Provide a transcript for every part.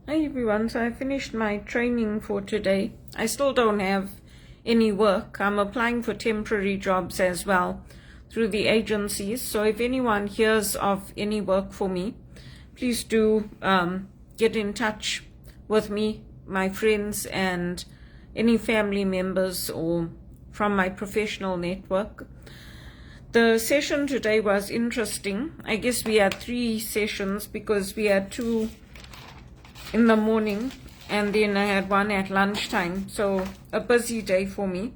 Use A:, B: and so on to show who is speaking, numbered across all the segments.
A: Hi everyone, so I finished my training for today. I still don't have any work. I'm applying for temporary jobs as well through the agencies. So if anyone hears of any work for me, please do get in touch with me, my friends, and any family members or from my professional network. The session today was interesting. I guess we had 3 sessions because we had 2 in the morning and then I had 1 at lunchtime, so a busy day for me.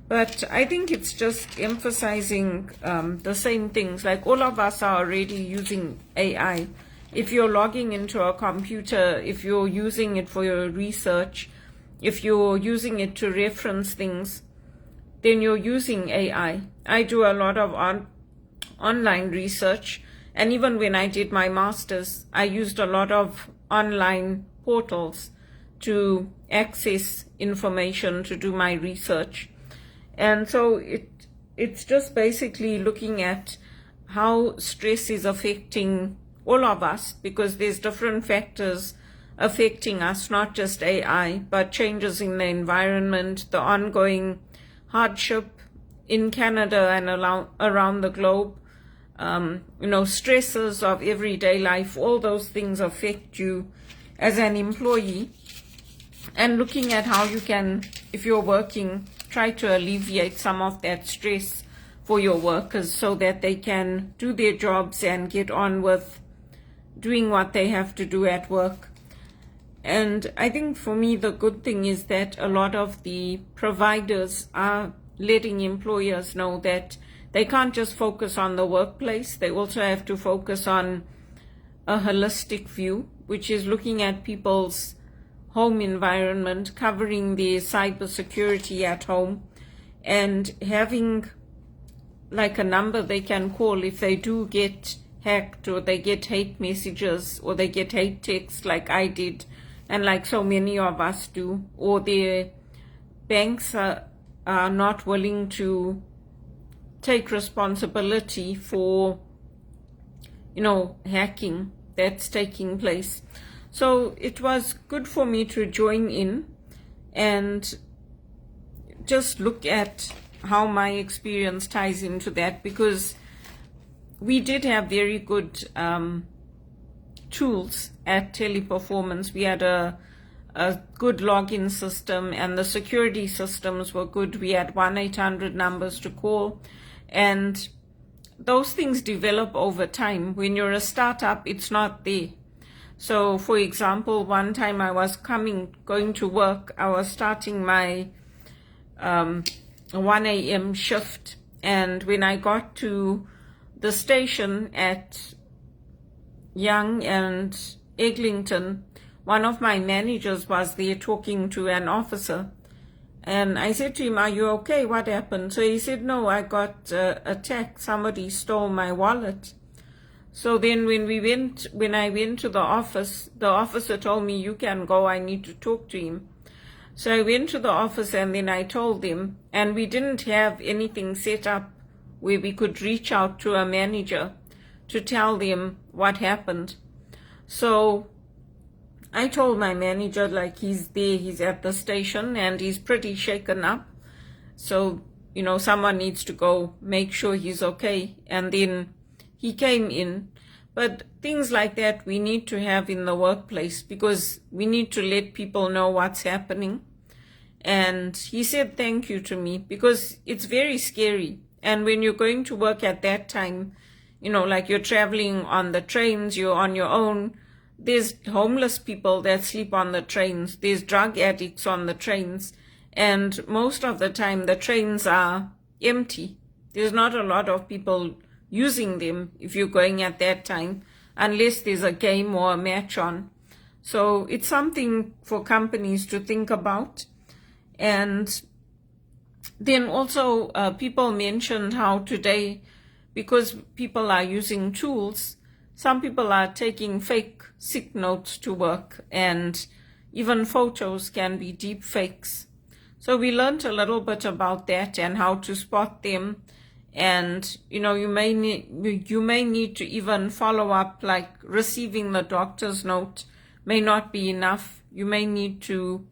A: But I think it's just emphasizing the same things. Like, all of us are already using AI. If you're logging into a computer, if you're using it for your research, if you're using it to reference things, then you're using AI. I do a lot of online research, and even when I did my master's, I used a lot of online portals to access information to do my research. And so it's just basically looking at how stress is affecting all of us, because there's different factors affecting us, not just AI, but changes in the environment, the ongoing hardship in Canada and around the globe, stresses of everyday life. All those things affect you as an employee, and looking at how you can, if you're working, try to alleviate some of that stress for your workers so that they can do their jobs and get on with doing what they have to do at work. And I think for me, the good thing is that a lot of the providers are letting employers know that they can't just focus on the workplace. They also have to focus on a holistic view, which is looking at people's home environment, covering their cybersecurity at home, and having like a number they can call if they do get hacked, or they get hate messages, or they get hate texts like I did and like so many of us do, or their banks are not willing to take responsibility for hacking that's taking place. So it was good for me to join in and just look at how my experience ties into that, because we did have very good tools at Teleperformance. We had a good login system, and the security systems were good. We had 1-800 numbers to call, and those things develop over time. When you're a startup, it's not there. So for example, one time I was going to work, I was starting my 1 a.m. shift, and when I got to the station at Young and Eglinton, one of my managers was there talking to an officer, and I said to him, "Are you okay? What happened?" So he said, "No, I got attacked. Somebody stole my wallet." So then when I went to the officer told me, "You can go, I need to talk to him." So I went to the office, and then I told them, and we didn't have anything set up where we could reach out to a manager to tell them what happened. So I told my manager, like, he's there, he's at the station, and he's pretty shaken up. So, someone needs to go make sure he's okay. And then he came in. But things like that we need to have in the workplace, because we need to let people know what's happening. And he said thank you to me, because it's very scary. And when you're going to work at that time, like you're traveling on the trains, you're on your own, there's homeless people that sleep on the trains, there's drug addicts on the trains, and most of the time the trains are empty. There's not a lot of people using them if you're going at that time, unless there's a game or a match on. So it's something for companies to think about. And then also people mentioned how today, because people are using tools, some people are taking fake sick notes to work, and even photos can be deep fakes. So we learned a little bit about that and how to spot them. And you may need to even follow up, like receiving the doctor's note may not be enough. You may need to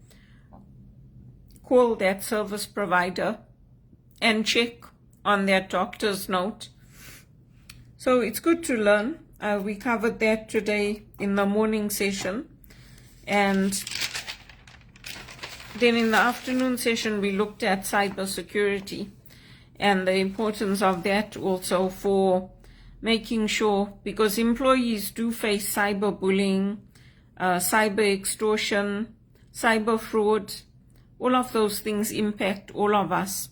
A: call that service provider and check on that doctor's note. So it's good to learn. We covered that today in the morning session. And then in the afternoon session, we looked at cybersecurity and the importance of that also for making sure, because employees do face cyberbullying, cyber extortion, cyber fraud. All of those things impact all of us.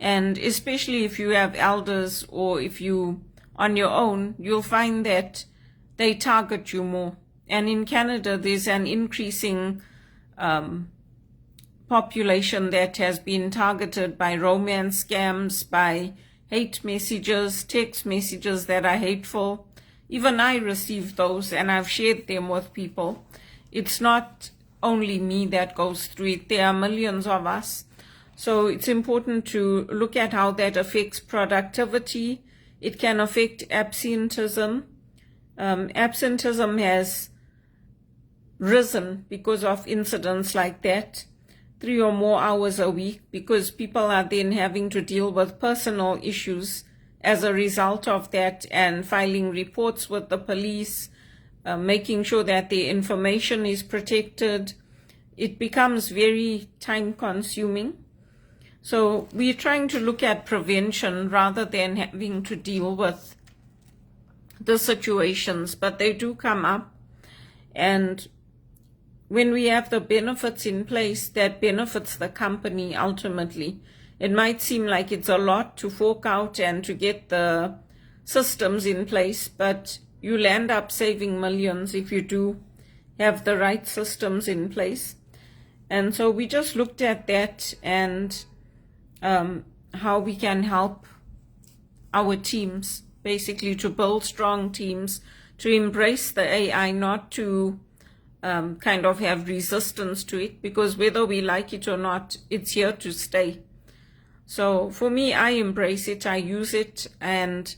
A: And especially if you have elders or if you on your own, you'll find that they target you more. And in Canada, there's an increasing population that has been targeted by romance scams, by hate messages, text messages that are hateful. Even I receive those and I've shared them with people. It's not only me that goes through it. There are millions of us. So it's important to look at how that affects productivity. It can affect absenteeism. Absenteeism has risen because of incidents like that, 3 or more hours a week, because people are then having to deal with personal issues as a result of that and filing reports with the police, making sure that their information is protected. It becomes very time-consuming. So we're trying to look at prevention rather than having to deal with the situations, but they do come up. And when we have the benefits in place, that benefits the company ultimately. It might seem like it's a lot to fork out and to get the systems in place, but you'll end up saving millions if you do have the right systems in place. And so we just looked at that and how we can help our teams, basically to build strong teams, to embrace the AI, not to kind of have resistance to it, because whether we like it or not, it's here to stay. So for me, I embrace it, I use it, and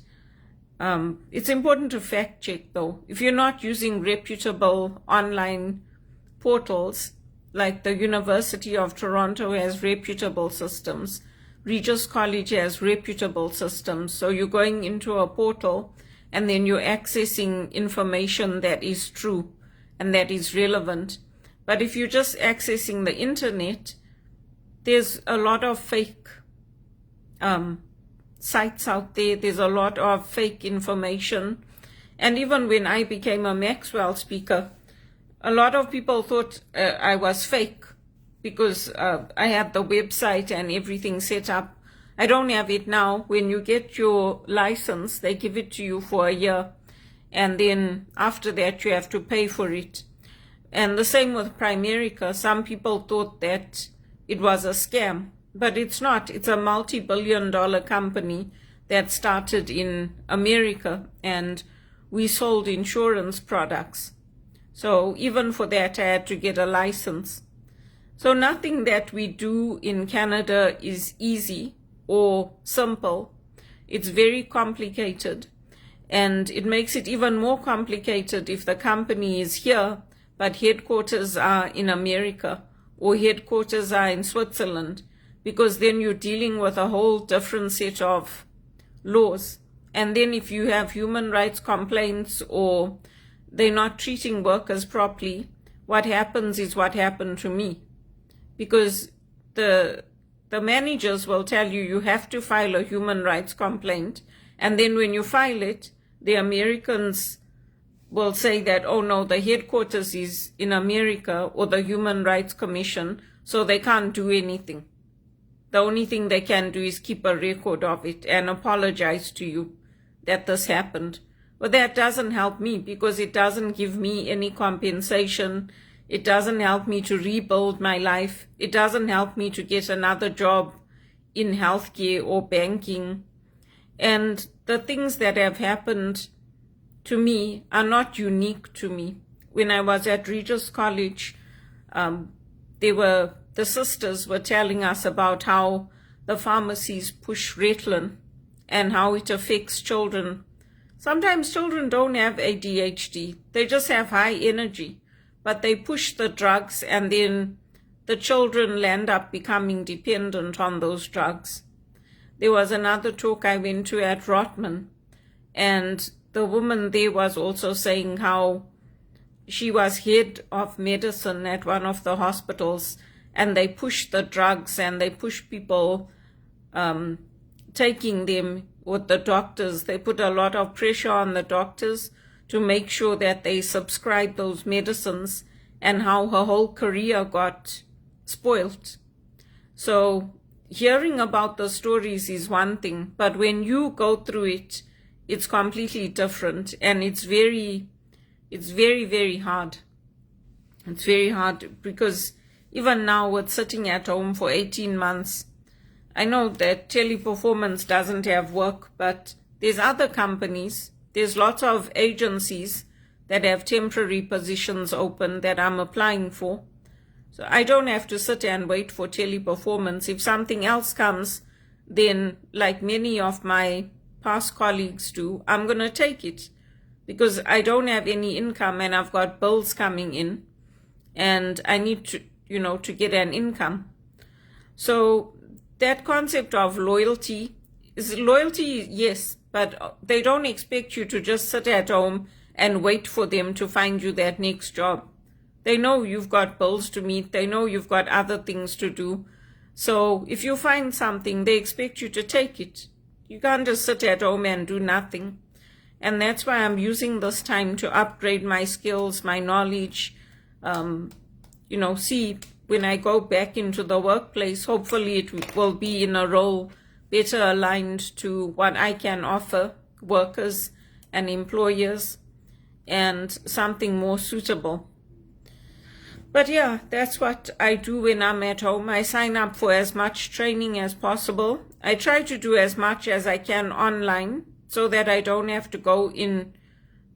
A: it's important to fact check though. If you're not using reputable online portals, like the University of Toronto has reputable systems, Regis College has reputable systems. So you're going into a portal and then you're accessing information that is true and that is relevant. But if you're just accessing the internet, there's a lot of fake sites out there. There's a lot of fake information. And even when I became a Maxwell speaker, a lot of people thought I was fake because I had the website and everything set up. I don't have it now. When you get your license, they give it to you for a year. And then after that, you have to pay for it. And the same with Primerica. Some people thought that it was a scam, but it's not. It's a multi-billion-dollar company that started in America, and we sold insurance products. So even for that, I had to get a license. So nothing that we do in Canada is easy or simple. It's very complicated. And it makes it even more complicated if the company is here, but headquarters are in America or headquarters are in Switzerland, because then you're dealing with a whole different set of laws. And then if you have human rights complaints or they're not treating workers properly, what happens is what happened to me. Because the managers will tell you you have to file a human rights complaint, and then when you file it, the Americans will say that, oh no, the headquarters is in America or the Human Rights Commission, so they can't do anything. The only thing they can do is keep a record of it and apologize to you that this happened. But that doesn't help me, because it doesn't give me any compensation. It doesn't help me to rebuild my life. It doesn't help me to get another job in healthcare or banking. And the things that have happened to me are not unique to me. When I was at Regis College, the sisters were telling us about how the pharmacies push Ritalin and how it affects children. Sometimes children don't have ADHD. They just have high energy. but they push the drugs, and then the children end up becoming dependent on those drugs. There was another talk I went to at Rotman, and the woman there was also saying how she was head of medicine at one of the hospitals, and they push the drugs and they push people taking them with the doctors. They put a lot of pressure on the doctors to make sure that they subscribe those medicines, and how her whole career got spoilt. So hearing about the stories is one thing, but when you go through it, it's completely different, and it's very, very hard. It's very hard, because even now with sitting at home for 18 months, I know that Teleperformance doesn't have work, but there's other companies, there's lots of agencies that have temporary positions open that I'm applying for. So I don't have to sit and wait for Teleperformance. If something else comes, then like many of my past colleagues do, I'm going to take it, because I don't have any income and I've got bills coming in and I need to, to get an income. So that concept of loyalty is loyalty, yes, but they don't expect you to just sit at home and wait for them to find you that next job. They know you've got bills to meet. They know you've got other things to do. So if you find something, they expect you to take it. You can't just sit at home and do nothing. And that's why I'm using this time to upgrade my skills, my knowledge, see when I go back into the workplace, hopefully it will be in a role better aligned to what I can offer workers and employers, and something more suitable. But yeah, that's what I do when I'm at home. I sign up for as much training as possible. I try to do as much as I can online so that I don't have to go in,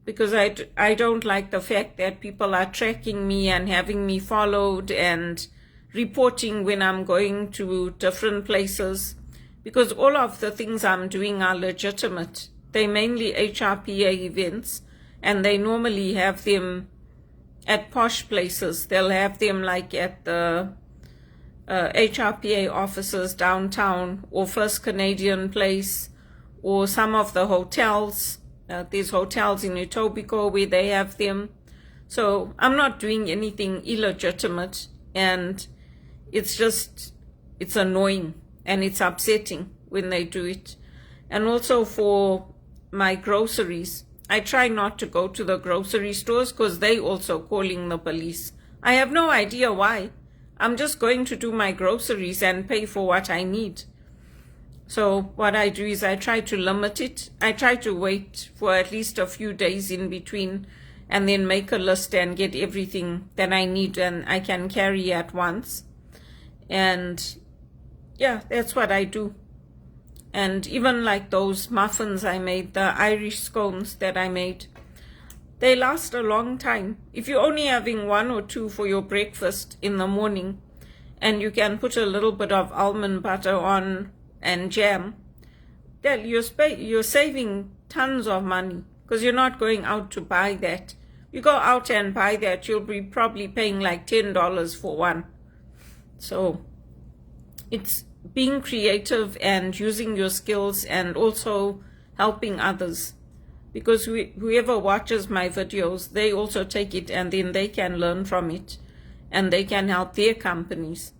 A: because I don't like the fact that people are tracking me and having me followed and reporting when I'm going to different places, because all of the things I'm doing are legitimate. They're mainly HRPA events, and they normally have them at posh places. They'll have them like at the HRPA offices downtown, or First Canadian Place, or some of the hotels. There's hotels in Etobicoke where they have them. So I'm not doing anything illegitimate, and it's annoying and it's upsetting when they do it. And also for my groceries, I try not to go to the grocery stores because they also calling the police. I have no idea why. I'm just going to do my groceries and pay for what I need. So what I do is I try to limit it. I try to wait for at least a few days in between, and then make a list and get everything that I need and I can carry at once. And yeah, that's what I do. And even like those muffins I made, the Irish scones that I made, they last a long time. If you're only having one or two for your breakfast in the morning, and you can put a little bit of almond butter on and jam, then you're saving tons of money, because you're not going out to buy that. You go out and buy that, you'll be probably paying like $10 for one. So it's being creative and using your skills, and also helping others, because whoever watches my videos, they also take it and then they can learn from it and they can help their companies.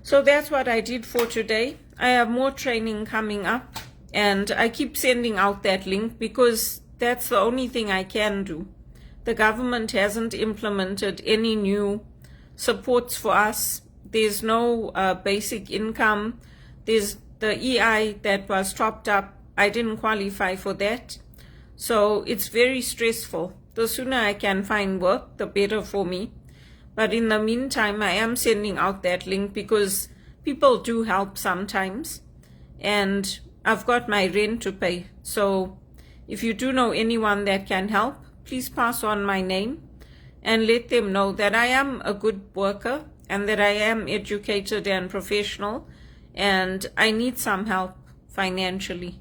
A: So that's what I did for today. I have more training coming up, and I keep sending out that link because that's the only thing I can do. The government hasn't implemented any new supports for us. There's no basic income. There's the EI that was topped up. I didn't qualify for that. So it's very stressful. The sooner I can find work, the better for me. But in the meantime, I am sending out that link because people do help sometimes. And I've got my rent to pay. So if you do know anyone that can help, please pass on my name and let them know that I am a good worker, and that I am educated and professional, and I need some help financially.